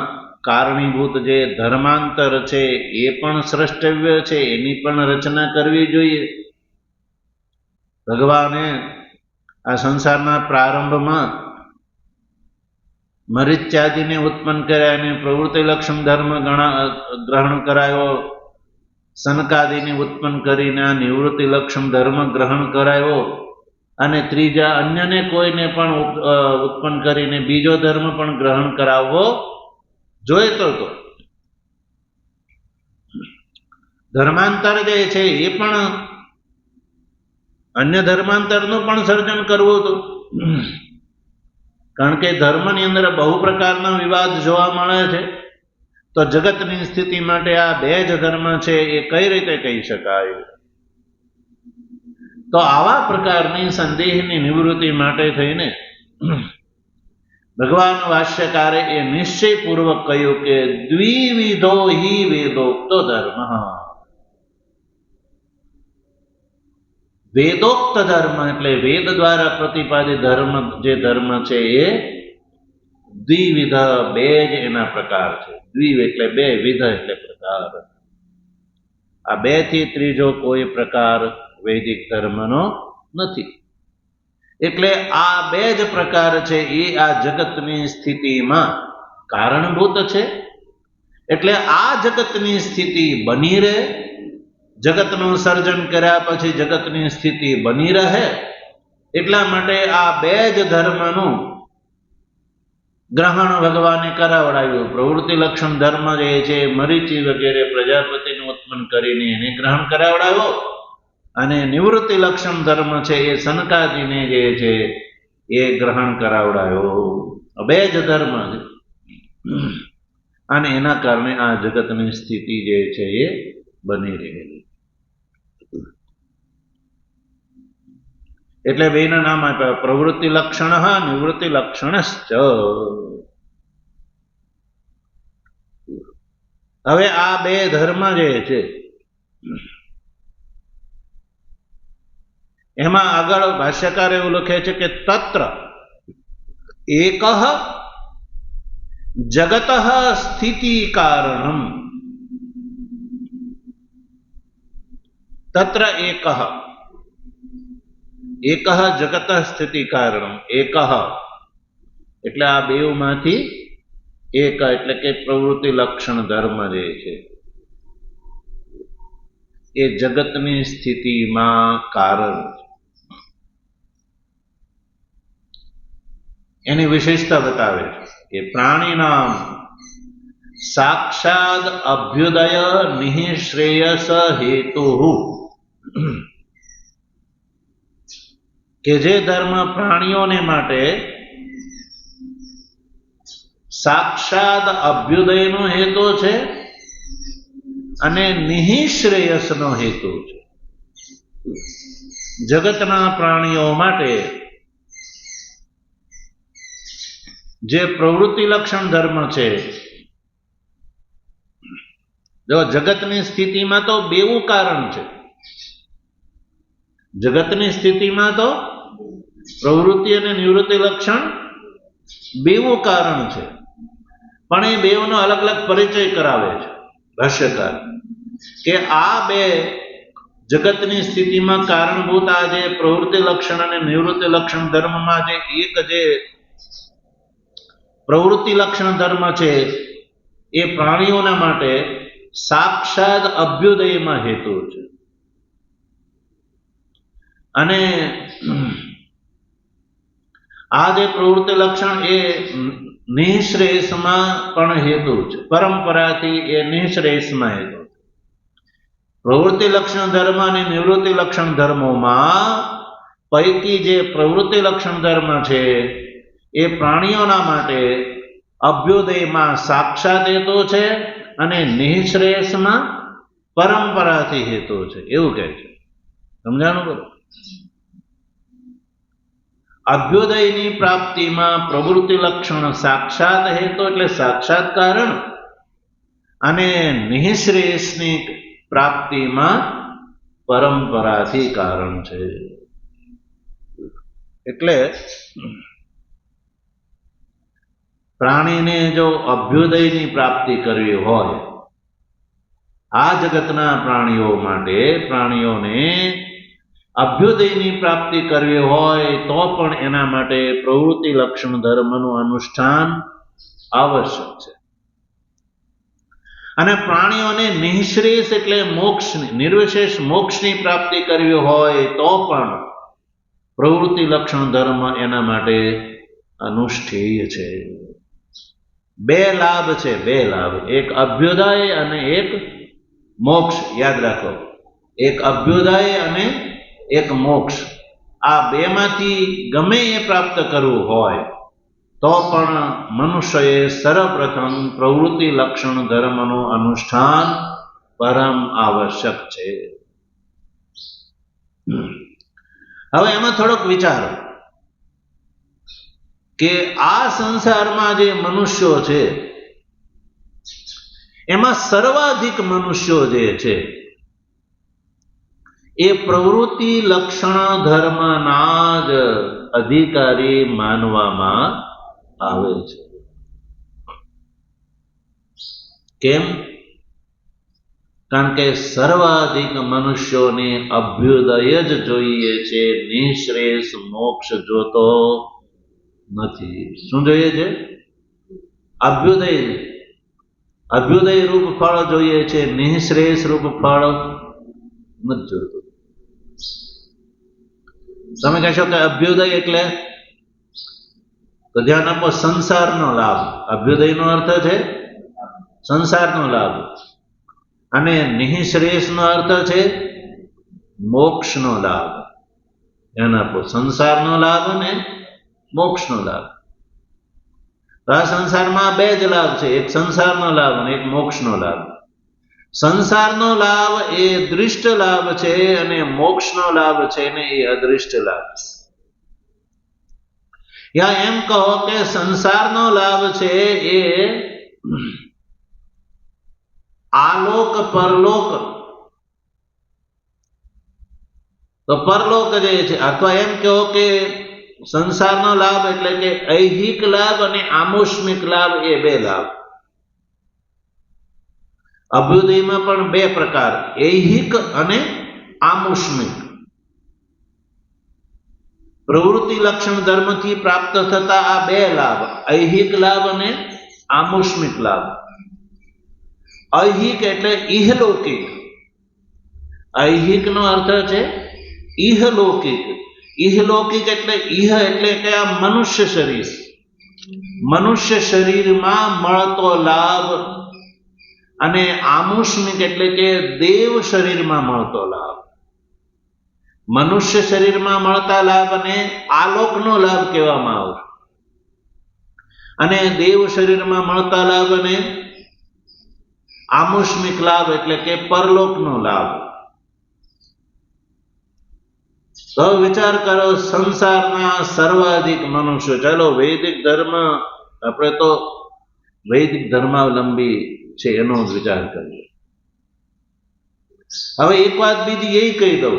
કારણીભૂત જે ધર્માંતર છે એ પણ સ્રષ્ટવ્ય છે, એની પણ રચના કરવી જોઈએ. ભગવાને આ સંસારના પ્રારંભમાં મરીચ્યાદિને ઉત્પન્ન કર્યા અને પ્રવૃત્તિ લક્ષણ ધર્મ ગ્રહણ કરાયો. સનકાદિને ઉત્પન્ન કરીને આ નિવૃત્તિ લક્ષણ ધર્મ ગ્રહણ કરાયો. અને ત્રીજા અન્યને કોઈને પણ ઉત્પન્ન કરીને બીજો ધર્મ પણ ગ્રહણ કરાવવો જોઈતો હતો. ધર્માંતર જે છે એ પણ અન્ય ધર્માંતરનું પણ સર્જન કરવું હતું. કારણ કે ધર્મની અંદર બહુ પ્રકારના વિવાદ જોવા મળે છે. તો જગતની સ્થિતિ માટે આ બે જ ધર્મ છે એ કઈ રીતે કહી શકાય? તો આવા પ્રકારની સંદેહની નિવૃત્તિ માટે થઈને ભગવાન ભાષ્યકારે એ નિશ્ચયપૂર્વક કહ્યું કે દ્વિવિધો હિ વેદોક્તો ધર્મ. વેદોક્ત ધર્મ એટલે વેદ દ્વારા પ્રતિપાદિત ધર્મ, જે ધર્મ છે એ દ્વિવિધ, બે જ એના પ્રકાર છે. દ્વિવ એટલે બે, વિધ એટલે પ્રકાર. આ બે થી ત્રીજો કોઈ પ્રકાર વૈદિક ધર્મનો નથી. એટલે આ બે જ પ્રકાર છે એ આ જગતની સ્થિતિમાં કારણભૂત છે. એટલે આ જગતની સ્થિતિ બની રહે, જગતનું સર્જન કર્યા પછી જગતની સ્થિતિ બની રહે, એટલા માટે આ બે જ ધર્મનું ગ્રહણ ભગવાને કરાવડાવ્યું. પ્રવૃત્તિ લક્ષણ ધર્મ જે છે મરીચી વગેરે પ્રજાપતિને ઉત્પન્ન કરીને એને ગ્રહણ કરાવડાવ્યો, અને નિવૃત્તિ લક્ષણ ધર્મ છે એ સનકાદિને જે છે એ ગ્રહણ કરાવડાયો. બે જ ધર્મ છે અને એના કારણે આ જગતની સ્થિતિ જે છે એ બની રહેલી. એટલે બેના નામ આપ્યા, પ્રવૃત્તિ લક્ષણ નિવૃત્તિ લક્ષણશ્ચ. હવે આ બે ધર્મ જે છે એમાં આગળ ભાષ્યકાર એવું લખે છે કે તત્ર એક જગત સ્થિતિ કારણમ. તત્ર એક જગત સ્થિતિ કારણમ. એક એટલે આ બેમાંથી એક એટલે કે પ્રવૃત્તિ લક્ષણ ધર્મ જે છે એ જગતની સ્થિતિમાં કારણ. એની વિશેષતા બતાવે કે પ્રાણીનામ સાક્ષાદ અભ્યુદય નિઃશ્રેયસ હેતુ. કે જે ધર્મ પ્રાણીઓને માટે સાક્ષાત અભ્યુદયનો હેતુ છે અને નિઃશ્રેયસનો હેતુ છે. જગતના પ્રાણીઓ માટે જે પ્રવૃત્તિ લક્ષણ ધર્મ છે, જો જગતની સ્થિતિમાં તો બેવું કારણ છે. જગતની સ્થિતિમાં તો પ્રવૃત્તિ અને નિવૃત્તિ લક્ષણ બેવું કારણ છે, પણ એ બેવનો અલગ અલગ પરિચય કરાવે છે ભાષ્યકાર, કે આ બે જગતની સ્થિતિમાં કારણભૂત આ જે પ્રવૃત્તિ લક્ષણ અને નિવૃત્તિ લક્ષણ ધર્મમાં જે એક જે પ્રવૃત્તિ લક્ષણ ધર્મ છે એ પ્રાણીઓના માટે સાક્ષાત અભ્યુદયમાં હેતુ છે, અને આ જે પ્રવૃત્તિ લક્ષણ એ નિઃશ્રેયસમાં પણ હેતુ છે, પરંપરાથી એ નિઃશ્રેયસમાં હેતુ. પ્રવૃત્તિ લક્ષણ ધર્મ અને નિવૃત્તિ લક્ષણ ધર્મોમાં પૈકી જે પ્રવૃત્તિ લક્ષણ ધર્મ છે એ પ્રાણીઓના માટે અભ્યુદયમાં સાક્ષાત હેતુ છે અને નિઃશ્રેયસમાં પરંપરાથી હેતુ છે, એવું કહે છે. સમજાણું બરોબર? અભ્યુદયની પ્રાપ્તિમાં પ્રવૃત્તિ લક્ષણ સાક્ષાત હેતુ એટલે સાક્ષાત કારણ, અને નિઃશ્રેયસની પ્રાપ્તિમાં પરંપરાથી કારણ છે. એટલે પ્રાણીને જો અભ્યુદયની પ્રાપ્તિ કરવી હોય, આ જગતના પ્રાણીઓ માટે પ્રાણીઓને અભ્યુદયની પ્રાપ્તિ કરવી હોય તો પણ એના માટે પ્રવૃત્તિ લક્ષણ ધર્મનું અનુષ્ઠાન આવશ્યક છે. અને પ્રાણીઓને નિઃશ્રેયસ એટલે મોક્ષની નિર્વિશેષ મોક્ષની પ્રાપ્તિ કરવી હોય તો પણ પ્રવૃત્તિ લક્ષણ ધર્મ એના માટે અનુષ્ઠેય છે. બે લાભ છે, બે લાભ, એક અભ્યુદય અને એક મોક્ષ. યાદ રાખો, એક અભ્યુદય અને એક મોક્ષ. આ બેમાંથી ગમે એ પ્રાપ્ત કરવું હોય તો પણ મનુષ્યએ સર્વપ્રથમ પ્રવૃત્તિ લક્ષણ ધર્મનું અનુષ્ઠાન પરમ આવશ્યક છે. હવે એમાં થોડોક વિચારો કે આ સંસારમાં જે મનુષ્યો છે એમાં સર્વાધિક મનુષ્યો જે છે એ પ્રવૃત્તિ લક્ષણ ધર્મના જ અધિકારી માનવામાં આવે છે. કેમ? કારણ કે સર્વાધિક મનુષ્યોને અભ્યુદય જ જોઈએ છે, નિઃશ્રેયસ મોક્ષ જોતો નથી. શું જોઈએ છે? અભ્યુદય. અભ્યુદય રૂપ ફળ જોઈએ છે, નિઃશ્રેયસ રૂપ ફળ નથી જોતું. તમે કહેશો કે અભ્યુદય એટલે? તો ધ્યાન આપો, સંસારનો લાભ. અભ્યુદયનો અર્થ છે સંસારનો લાભ, અને નિઃશ્રેયસનો અર્થ છે મોક્ષનો લાભ. ધ્યાન આપો, સંસારનો લાભ અને મોક્ષનો લાભ. તો આ સંસારમાં બે જ લાભ છે, એક સંસારનો લાભ અને એક મોક્ષનો લાભ. સંસારનો લાભ એ દૃષ્ટ લાભ છે અને મોક્ષનો લાભ છે ને એ અદૃષ્ટ લાભ છે. યા એમ કહો કે સંસારનો લાભ છે એ આલોક પરલોક, તો પરલોક જે છે, અથવા એમ કહો કે સંસારનો લાભ એટલે કે ઐહિક લાભ અને આમુષ્મિક લાભ, એ બે લાભ. અભ્યુદયમાં પણ બે પ્રકાર, ઐહિક અને આમુષ્મિક. પ્રવૃત્તિ લક્ષણ ધર્મથી પ્રાપ્ત થતા આ બે લાભ, ઐહિક લાભ અને આમુષ્મિક લાભ. ઐહિક એટલે ઇહલૌકિક. ઐહિક નો અર્થ છે ઇહલૌકિક. ઇહલૌકિક એટલે ઇહ એટલે કે આ મનુષ્ય શરીર, મનુષ્ય શરીરમાં મળતો લાભ, અને આમુષ્મિક એટલે કે દેવ શરીરમાં મળતો લાભ. મનુષ્ય શરીરમાં મળતા લાભ અને આલોકનો લાભ કહેવામાં આવે, અને દેવ શરીરમાં મળતા લાભ અને આમુષ્મિક લાભ એટલે કે પરલોકનો લાભ. તો તો વિચાર કરો, સંસારના સર્વાધિક મનુષ્યો, ચાલો વૈદિક ધર્મ, આપણે તો વૈદિક ધર્માવલંબી છે એનો જ વિચાર કરીએ. હવે એક વાત બીજી એ કહી દઉં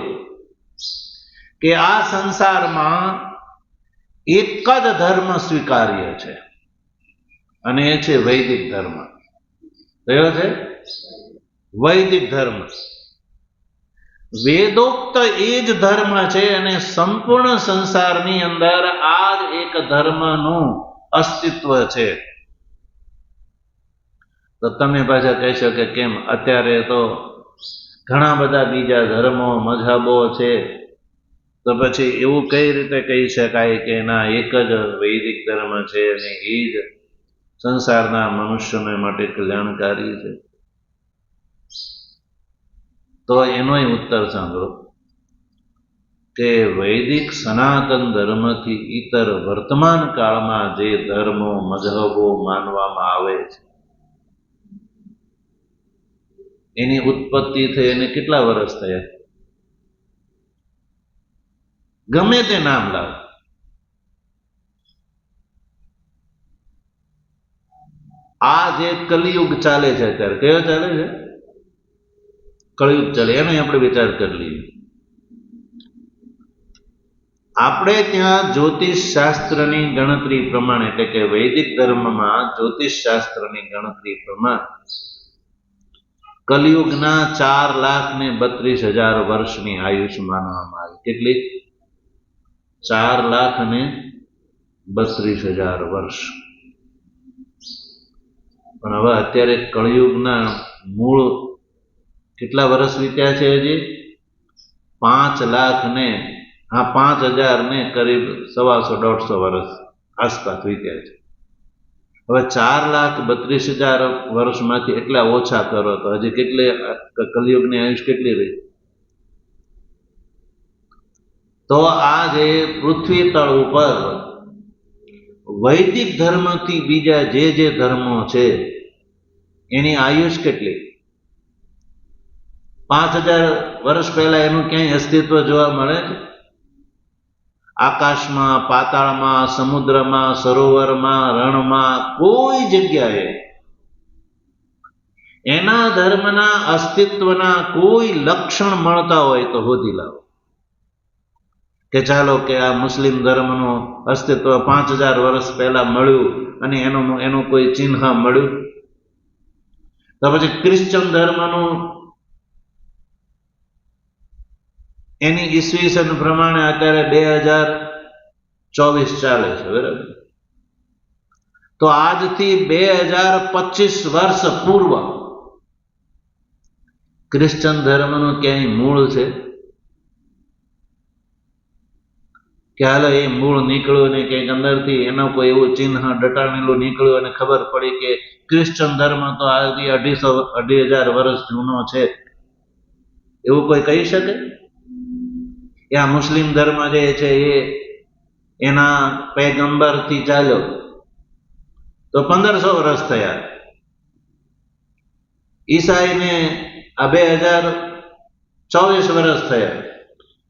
કે આ સંસારમાં એક જ ધર્મ સ્વીકાર્ય છે અને એ છે વૈદિક ધર્મ. કયો છે? વૈદિક ધર્મ. વેદોક્ત એ જ ધર્મ છે અને સંપૂર્ણ સંસારની અંદર આ જ એક ધર્મનું અસ્તિત્વ છે. તો તમે પાછા કહેશો કે કેમ, અત્યારે તો ઘણા બધા બીજા ધર્મો મઝહબો છે, તો પછી એવું કઈ રીતે કહી શકાય કે ના એક જ વૈદિક ધર્મ છે અને એ જ સંસારના મનુષ્યોને માટે કલ્યાણકારી છે? તો એનોય ઉત્તર સાંભળો કે વૈદિક સનાતન ધર્મથી ઇતર વર્તમાન કાળમાં જે ધર્મો મઝહબો માનવામાં આવે છે એની ઉત્પત્તિ થઈ એને કેટલા વર્ષ થયા? ગમે તે નામ લાવો. આ જે કલિયુગ ચાલે છે અત્યારે, કયો ચાલે છે? કળિયુગ ચાલે, એનો આપણે વિચાર કરી લઈએ. આપણે ત્યાં જ્યોતિષ શાસ્ત્રની ગણતરી પ્રમાણે, એટલે કે વૈદિક ધર્મમાં જ્યોતિષ શાસ્ત્રની ગણતરી પ્રમાણે કલિયુગના 4,32,000 વર્ષની આયુષ માનવામાં આવે. કેટલી? 4,32,000 વર્ષ. પણ હવે અત્યારે કળિયુગના મૂળ કેટલા વર્ષ વીત્યા છે? હજી 5,000 ને કરીબ 125-150 વર્ષ આસપાસ વીત્યા છે. હવે 4,32,000 વર્ષમાંથી એટલા ઓછા કરો તો હજી કેટલી કલિયુગની આયુષ કેટલી રહી? તો આ જે પૃથ્વી તળ ઉપર વૈદિક ધર્મથી બીજા જે ધર્મો છે એની આયુષ કેટલી? 5,000 વર્ષ પહેલા એનું ક્યાંય અસ્તિત્વ જોવા મળે છે? આકાશમાં, પાતાળમાં, સમુદ્રમાં, સરોવરમાં, રણમાં, કોઈ જગ્યાએ એના ધર્મના અસ્તિત્વના કોઈ લક્ષણ મળતા હોય તો શોધી લાવો. કે ચાલો કે આ મુસ્લિમ ધર્મનું અસ્તિત્વ 5,000 વર્ષ પહેલા મળ્યું અને એનું કોઈ ચિહ્ન મળ્યું. તો પછી ક્રિશ્ચન ધર્મનું એની ઈસવીસન પ્રમાણે અત્યારે 2024 ચાલે છે, બરાબર? તો આજથી 2025 વર્ષ પૂર્વ ક્રિશ્ચન ધર્મનું ક્યાંય મૂળ છે કે હાલો એ મૂળ નીકળ્યું ને ક્યાંક અંદરથી એનો કોઈ એવું ચિહ્ન દટાણેલું નીકળ્યું અને ખબર પડી કે ક્રિશ્ચન ધર્મ તો આજથી 2,500 વર્ષ જૂનો છે, એવું કોઈ કહી શકે? આ મુસ્લિમ ધર્મ જે છે એ એના પૈગંબરથી ચાલ્યો તો 1,500 વર્ષ થયા. ઈસાઈને આ 2024 વર્ષ થયા.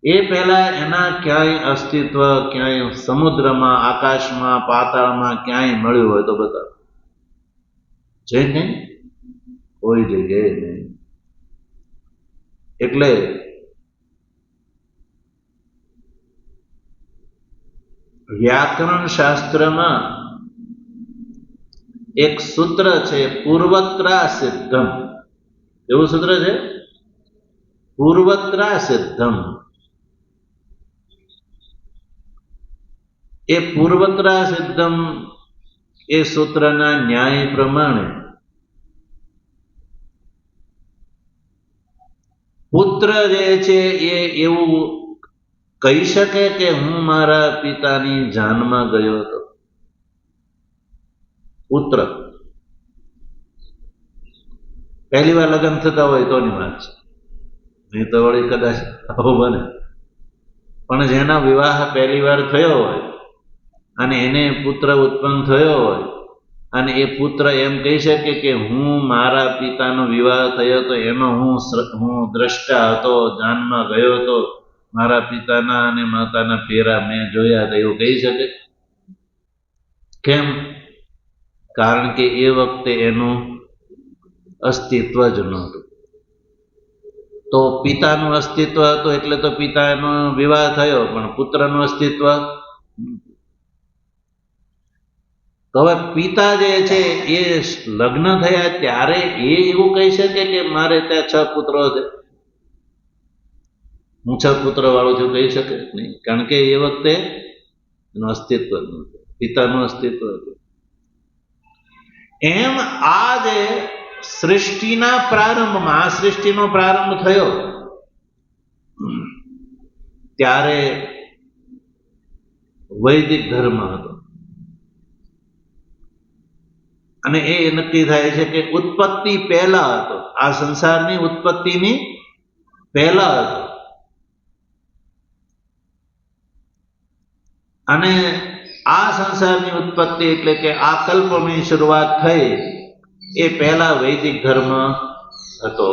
એ પહેલા એના ક્યાંય અસ્તિત્વ, ક્યાંય સમુદ્રમાં, આકાશમાં, પાતાળમાં ક્યાંય મળ્યું હોય તો બતાવો. છે નહીં? કોઈ જગ્યાએ નહીં. એટલે વ્યાકરણ શાસ્ત્રમાં એક સૂત્ર છે, પૂર્વત્રા સિદ્ધમ. એવું સૂત્ર છે? પૂર્વત્રા સિદ્ધમ. એ પૂર્વત્રા સિદ્ધમ એ સૂત્રના ન્યાય પ્રમાણે પુત્ર જે છે એ એવું કહી શકે કે હું મારા પિતાની જાનમાં ગયો હતો? પુત્ર પહેલી વાર લગ્ન થતા હોય તોની વાત છે, નહીં તો વળી કદાચ આવું બને. પણ જેના વિવાહ પહેલી વાર થયો હોય અને એને પુત્ર ઉત્પન્ન થયો હોય અને એ પુત્ર એમ કહી શકે કે હું મારા પિતાનો વિવાહ થયો હતો એનો હું દ્રષ્ટા હતો, જાનમાં ગયો હતો, મારા પિતાના અને માતાના ફેરા મેં જોયા હતા એવું કહી શકે? કેમ? કારણ કે એ વખતે એનું અસ્તિત્વ જ નહોતું. તો પિતાનું અસ્તિત્વ હતું એટલે તો પિતાનો વિવાહ થયો, પણ પુત્રનું અસ્તિત્વ. તો હવે પિતા જે છે એ લગ્ન થયા ત્યારે એ એવું કહી શકે કે મારે ત્યાં 6 પુત્રો છે, હું 6 પુત્ર વાળો છું, કહી શકે નહીં, કારણ કે એ વખતે એનું અસ્તિત્વ નહોતું, પિતાનું અસ્તિત્વ હતું. એમ આ જે સૃષ્ટિના પ્રારંભમાં, આ સૃષ્ટિનો પ્રારંભ થયો ત્યારે વૈદિક ધર્મ હતો, અને એ નક્કી થાય છે કે ઉત્પત્તિ પહેલા હતો, આ સંસારની ઉત્પત્તિની પહેલા હતો. અને આ સંસારની ઉત્પત્તિ એટલે કે આ કલ્પની શરૂઆત થઈ એ પહેલા વૈદિક ધર્મ હતો.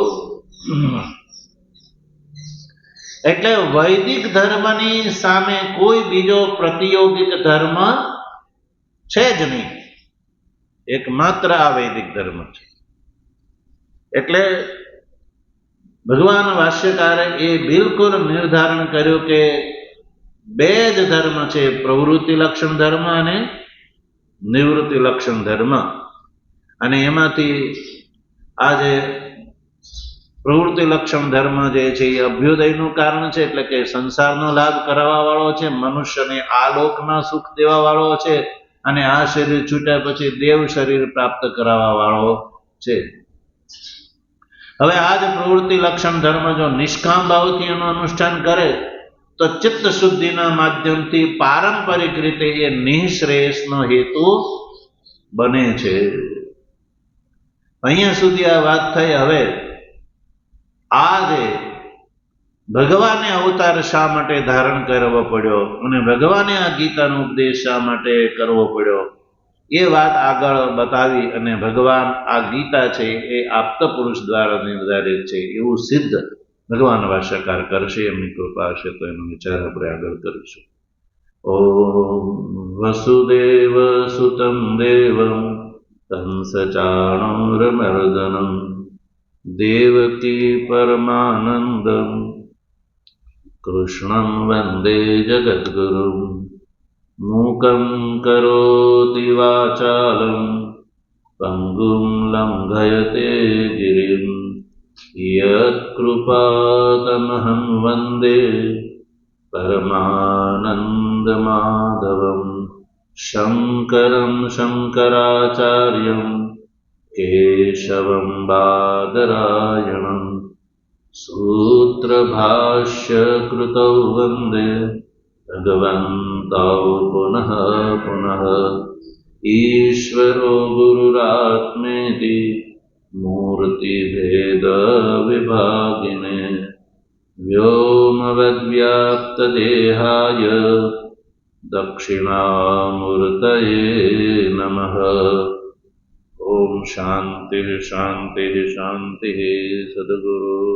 એટલે વૈદિક ધર્મની સામે કોઈ બીજો પ્રતિયોગિક ધર્મ છે જ નહીં, એકમાત્ર આ વૈદિક ધર્મ છે. એટલે ભગવાન ભાષ્યકારે એ બિલકુલ નિર્ધારણ કર્યું કે 2 જ ધર્મ છે, પ્રવૃત્તિ લક્ષણ ધર્મ અને નિવૃત્તિ લક્ષણ ધર્મ. અને એમાંથી આ જે પ્રવૃત્તિ લક્ષણ ધર્મ જે છે એ અભ્યુદયનું કારણ છે, એટલે કે સંસારનો લાભ કરાવવા વાળો છે, મનુષ્યને આ લોકના સુખ દેવા વાળો છે, અને આ શરીર છૂટ્યા પછી દેવ શરીર પ્રાપ્ત કરાવવા વાળો છે. હવે આ જ પ્રવૃત્તિ લક્ષણ ધર્મ જો નિષ્કામ ભાવથી એનું અનુષ્ઠાન કરે તો ચિત્ત શુદ્ધિના માધ્યમથી પારંપરિક રીતે એ નિઃશ્રેયસનો હેતુ બને છે. અહીંયા સુધી આ વાત થઈ. હવે આ જે ભગવાને અવતાર શા માટે ધારણ કરવો પડ્યો અને ભગવાને આ ગીતાનો ઉપદેશ શા માટે કરવો પડ્યો એ વાત આગળ બતાવી, અને ભગવાન આ ગીતા છે એ આપત પુરુષ દ્વારા નિર્ધારિત છે એવું સિદ્ધ ભગવાન ભાષ્યકાર કરશે. એમની કૃપા હશે તો એનો વિચાર આપણે આગળ કરીશું. ઓમ વસુદેવ સુતં દેવં કંસ ચાણૂરમર્દનમ દેવકી પરમાનંદમ કૃષ્ણં વંદે જગદ્ગુરુમ મૂકં કરોતિ વાચાલં પંગું લંઘયતે ગિરિં યત્કૃપાતમહં વંદે પરમાનંદમાધવં શંકરં શંકરાચાર્યં કેશવં બાદરાયણં સૂત્રભાષ્યકૃતૌ વંદે ભગવन्तौ પુનઃ પુનઃ ઈશ્વરો ગુરુરાત્મેતિ મૂર્તિભેદ વિભાગિને વ્યોમવદ્વ્યાપ્તદેહાય દક્ષિણામૂર્તયે નમઃ. ઓમ શાંતિ શાંતિ શાંતિ. સદગુરુ